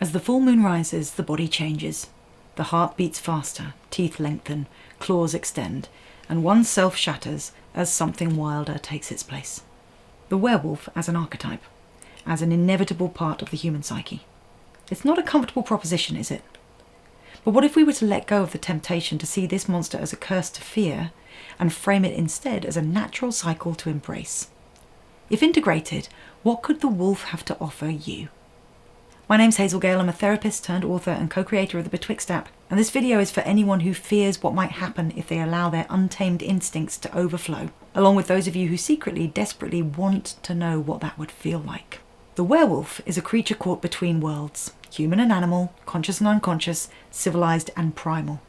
As the full moon rises, the body changes. The heart beats faster, teeth lengthen, claws extend, and one's self shatters as something wilder takes its place. The werewolf as an archetype, as an inevitable part of the human psyche. It's not a comfortable proposition, is it? But what if we were to let go of the temptation to see this monster as a curse to fear, and frame it instead as a natural cycle to embrace? If integrated, what could the wolf have to offer you? My name's Hazel Gale. I'm a therapist turned author and co-creator of the Betwixt app, and this video is for anyone who fears what might happen if they allow their untamed instincts to overflow, along with those of you who secretly, desperately want to know what that would feel like. The werewolf is a creature caught between worlds, human and animal, conscious and unconscious, civilized and primal.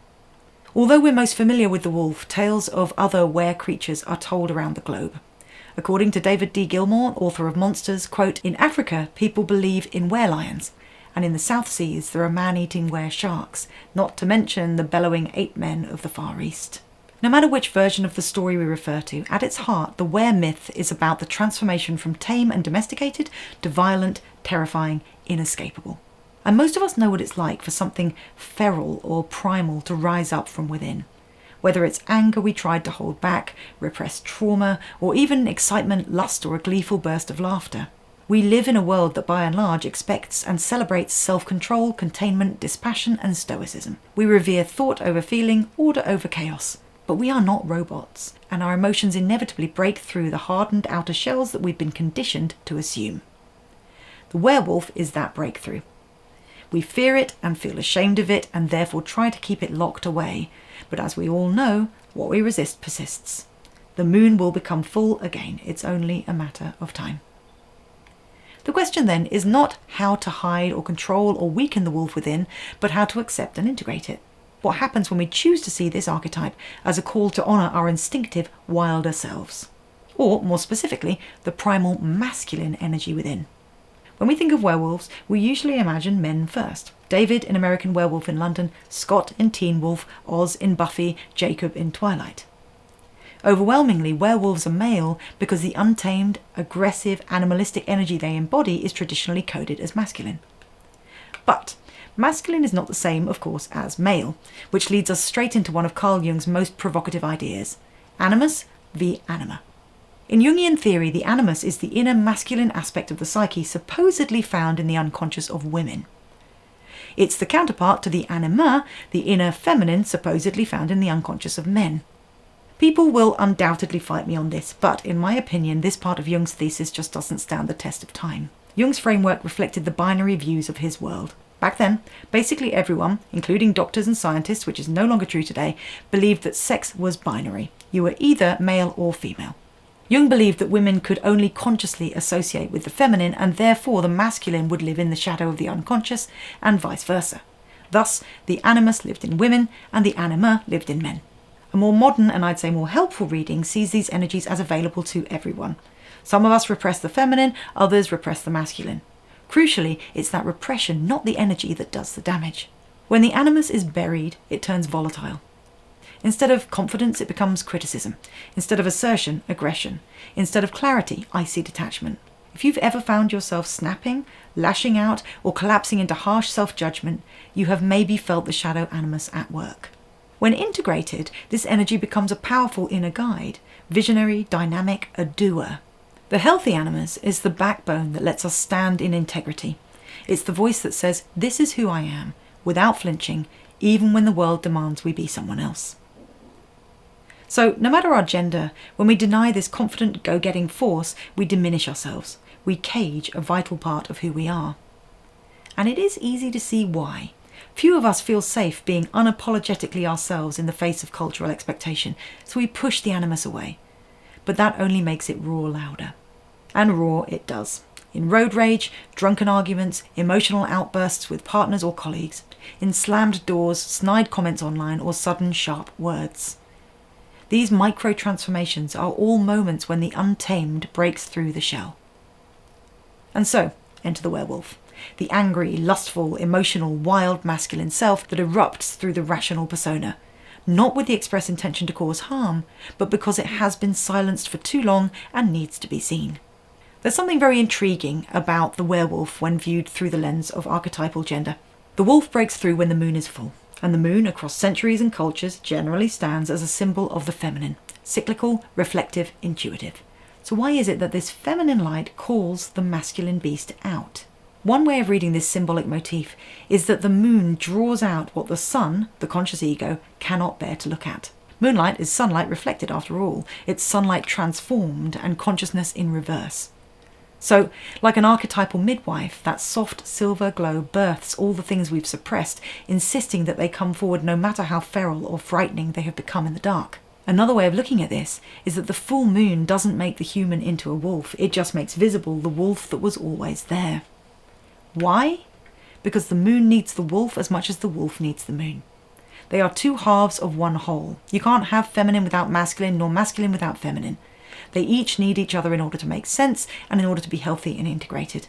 Although we're most familiar with the wolf, tales of other were creatures are told around the globe. According to David D. Gilmour, author of Monsters, quote, "In Africa, people believe in were-lions, and in the South Seas there are man-eating were-sharks, not to mention the bellowing ape-men of the Far East." No matter which version of the story we refer to, at its heart, the were myth is about the transformation from tame and domesticated to violent, terrifying, inescapable. And most of us know what it's like for something feral or primal to rise up from within. Whether it's anger we tried to hold back, repressed trauma, or even excitement, lust, or a gleeful burst of laughter. We live in a world that by and large expects and celebrates self-control, containment, dispassion, and stoicism. We revere thought over feeling, order over chaos. But we are not robots, and our emotions inevitably break through the hardened outer shells that we've been conditioned to assume. The werewolf is that breakthrough. We fear it and feel ashamed of it and therefore try to keep it locked away. But as we all know, what we resist persists. The moon will become full again. It's only a matter of time. The question then is not how to hide or control or weaken the wolf within, but how to accept and integrate it. What happens when we choose to see this archetype as a call to honour our instinctive, wilder selves? Or, more specifically, the primal masculine energy within. When we think of werewolves, we usually imagine men first. David in American Werewolf in London, Scott in Teen Wolf, Oz in Buffy, Jacob in Twilight. Overwhelmingly, werewolves are male because the untamed, aggressive, animalistic energy they embody is traditionally coded as masculine. But masculine is not the same, of course, as male, which leads us straight into one of Carl Jung's most provocative ideas, Animus v Anima. In Jungian theory, the animus is the inner masculine aspect of the psyche supposedly found in the unconscious of women. It's the counterpart to the anima, the inner feminine supposedly found in the unconscious of men. People will undoubtedly fight me on this, but in my opinion, this part of Jung's thesis just doesn't stand the test of time. Jung's framework reflected the binary views of his world. Back then, basically everyone, including doctors and scientists, which is no longer true today, believed that sex was binary. You were either male or female. Jung believed that women could only consciously associate with the feminine, and therefore the masculine would live in the shadow of the unconscious, and vice versa. Thus, the animus lived in women, and the anima lived in men. A more modern, and I'd say more helpful reading, sees these energies as available to everyone. Some of us repress the feminine, others repress the masculine. Crucially, it's that repression, not the energy, that does the damage. When the animus is buried, it turns volatile. Instead of confidence, it becomes criticism. Instead of assertion, aggression. Instead of clarity, icy detachment. If you've ever found yourself snapping, lashing out, or collapsing into harsh self-judgment, you have maybe felt the shadow animus at work. When integrated, this energy becomes a powerful inner guide, visionary, dynamic, a doer. The healthy animus is the backbone that lets us stand in integrity. It's the voice that says, "This is who I am," without flinching, even when the world demands we be someone else. So, no matter our gender, when we deny this confident, go-getting force, we diminish ourselves. We cage a vital part of who we are. And it is easy to see why. Few of us feel safe being unapologetically ourselves in the face of cultural expectation, so we push the animus away. But that only makes it roar louder. And roar it does. In road rage, drunken arguments, emotional outbursts with partners or colleagues, in slammed doors, snide comments online, or sudden sharp words. These micro-transformations are all moments when the untamed breaks through the shell. And so, enter the werewolf. The angry, lustful, emotional, wild masculine self that erupts through the rational persona. Not with the express intention to cause harm, but because it has been silenced for too long and needs to be seen. There's something very intriguing about the werewolf when viewed through the lens of archetypal gender. The wolf breaks through when the moon is full, and the moon across centuries and cultures generally stands as a symbol of the feminine, cyclical, reflective, intuitive. So why is it that this feminine light calls the masculine beast out? One way of reading this symbolic motif is that the moon draws out what the sun, the conscious ego, cannot bear to look at. Moonlight is sunlight reflected after all. It's sunlight transformed and consciousness in reverse. So, like an archetypal midwife, that soft silver glow births all the things we've suppressed, insisting that they come forward no matter how feral or frightening they have become in the dark. Another way of looking at this is that the full moon doesn't make the human into a wolf, it just makes visible the wolf that was always there. Why? Because the moon needs the wolf as much as the wolf needs the moon. They are two halves of one whole. You can't have feminine without masculine, nor masculine without feminine. They each need each other in order to make sense and in order to be healthy and integrated.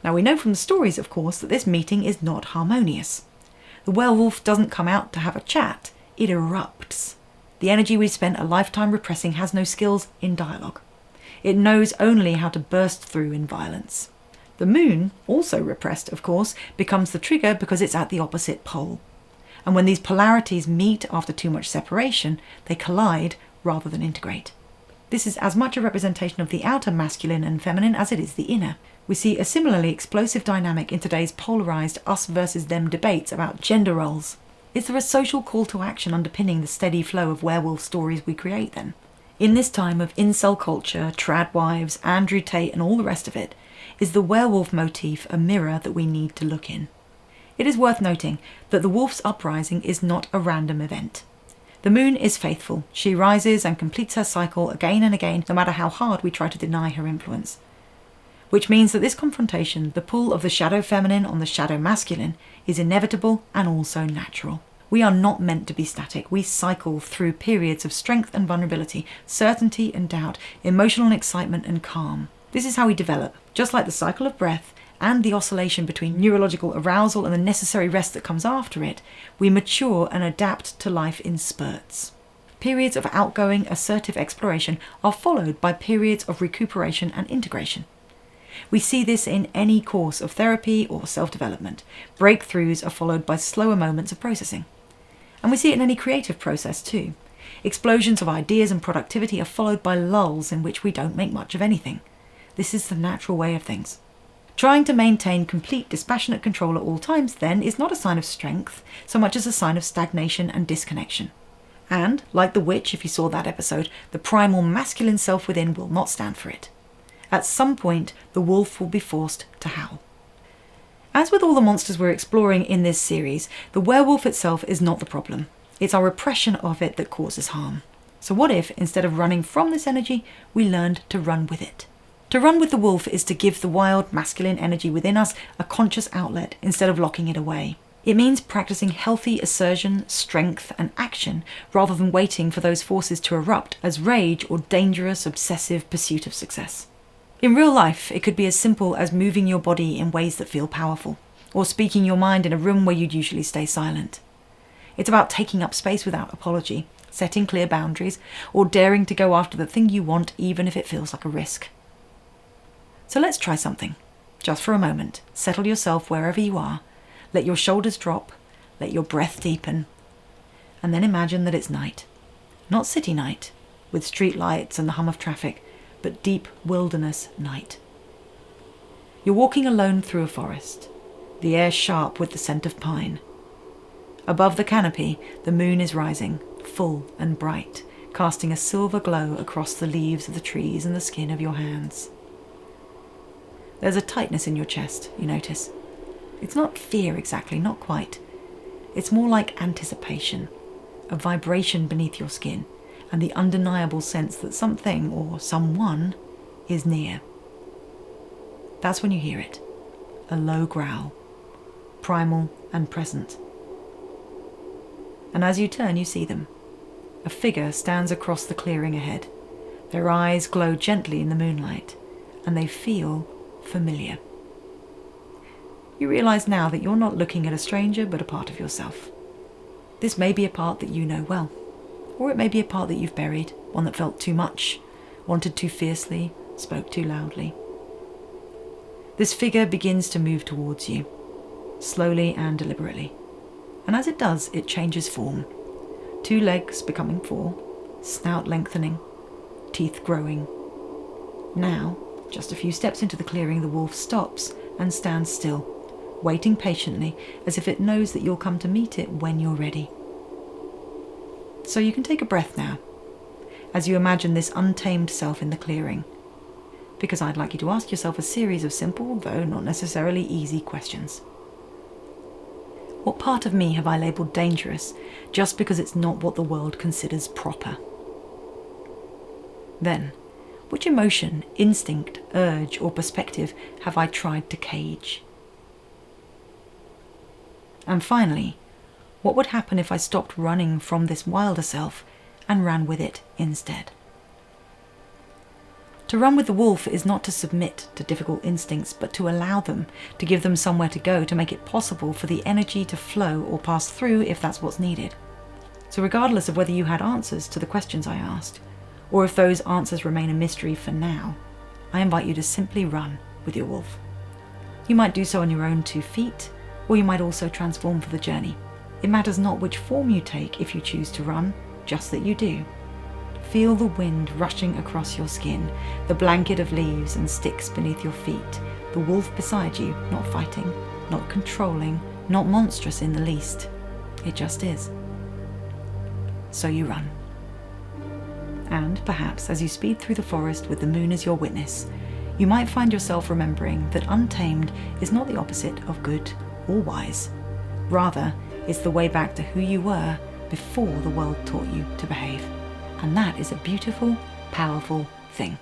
Now we know from the stories, of course, that this meeting is not harmonious. The werewolf doesn't come out to have a chat, it erupts. The energy we've spent a lifetime repressing has no skills in dialogue. It knows only how to burst through in violence. The moon, also repressed, of course, becomes the trigger because it's at the opposite pole. And when these polarities meet after too much separation, they collide rather than integrate. This is as much a representation of the outer masculine and feminine as it is the inner. We see a similarly explosive dynamic in today's polarised us versus them debates about gender roles. Is there a social call to action underpinning the steady flow of werewolf stories we create then? In this time of incel culture, trad wives, Andrew Tate and all the rest of it, is the werewolf motif a mirror that we need to look in? It is worth noting that the wolf's uprising is not a random event. The moon is faithful. She rises and completes her cycle again and again, no matter how hard we try to deny her influence. Which means that this confrontation, the pull of the shadow feminine on the shadow masculine, is inevitable and also natural. We are not meant to be static. We cycle through periods of strength and vulnerability, certainty and doubt, emotional excitement and calm. This is how we develop, just like the cycle of breath and the oscillation between neurological arousal and the necessary rest that comes after it. We mature and adapt to life in spurts. Periods of outgoing, assertive exploration are followed by periods of recuperation and integration. We see this in any course of therapy or self-development. Breakthroughs are followed by slower moments of processing. And we see it in any creative process too. Explosions of ideas and productivity are followed by lulls in which we don't make much of anything. This is the natural way of things. Trying to maintain complete dispassionate control at all times, then, is not a sign of strength, so much as a sign of stagnation and disconnection. And, like the witch, if you saw that episode, the primal masculine self within will not stand for it. At some point, the wolf will be forced to howl. As with all the monsters we're exploring in this series, the werewolf itself is not the problem. It's our repression of it that causes harm. So what if, instead of running from this energy, we learned to run with it? To run with the wolf is to give the wild masculine energy within us a conscious outlet instead of locking it away. It means practicing healthy assertion, strength and action rather than waiting for those forces to erupt as rage or dangerous, obsessive pursuit of success. In real life, it could be as simple as moving your body in ways that feel powerful, or speaking your mind in a room where you'd usually stay silent. It's about taking up space without apology, setting clear boundaries, or daring to go after the thing you want even if it feels like a risk. So let's try something. Just for a moment, settle yourself wherever you are, let your shoulders drop, let your breath deepen, and then imagine that it's night. Not city night, with street lights and the hum of traffic, but deep wilderness night. You're walking alone through a forest, the air sharp with the scent of pine. Above the canopy, the moon is rising, full and bright, casting a silver glow across the leaves of the trees and the skin of your hands. There's a tightness in your chest, you notice. It's not fear exactly, not quite. It's more like anticipation, a vibration beneath your skin, and the undeniable sense that something or someone is near. That's when you hear it, a low growl, primal and present. And as you turn, you see them. A figure stands across the clearing ahead. Their eyes glow gently in the moonlight, and they feel familiar. You realise now that you're not looking at a stranger, but a part of yourself. This may be a part that you know well, or it may be a part that you've buried, one that felt too much, wanted too fiercely, spoke too loudly. this figure begins to move towards you, slowly and deliberately. And as it does, it changes form. 2 legs becoming 4, snout lengthening, teeth growing. Now, just a few steps into the clearing, the wolf stops and stands still, waiting patiently as if it knows that you'll come to meet it when you're ready. So you can take a breath now, as you imagine this untamed self in the clearing, because I'd like you to ask yourself a series of simple, though not necessarily easy, questions. What part of me have I labelled dangerous just because it's not what the world considers proper? Then, which emotion, instinct, urge, or perspective have I tried to cage? And finally, what would happen if I stopped running from this wilder self and ran with it instead? To run with the wolf is not to submit to difficult instincts, but to allow them, to give them somewhere to go, to make it possible for the energy to flow or pass through if that's what's needed. So regardless of whether you had answers to the questions I asked, or if those answers remain a mystery for now, I invite you to simply run with your wolf. You might do so on your own 2 feet, or you might also transform for the journey. It matters not which form you take if you choose to run, just that you do. Feel the wind rushing across your skin, the blanket of leaves and sticks beneath your feet, the wolf beside you, not fighting, not controlling, not monstrous in the least. It just is. So you run. And perhaps as you speed through the forest with the moon as your witness, you might find yourself remembering that untamed is not the opposite of good or wise. Rather, it's the way back to who you were before the world taught you to behave. And that is a beautiful, powerful thing.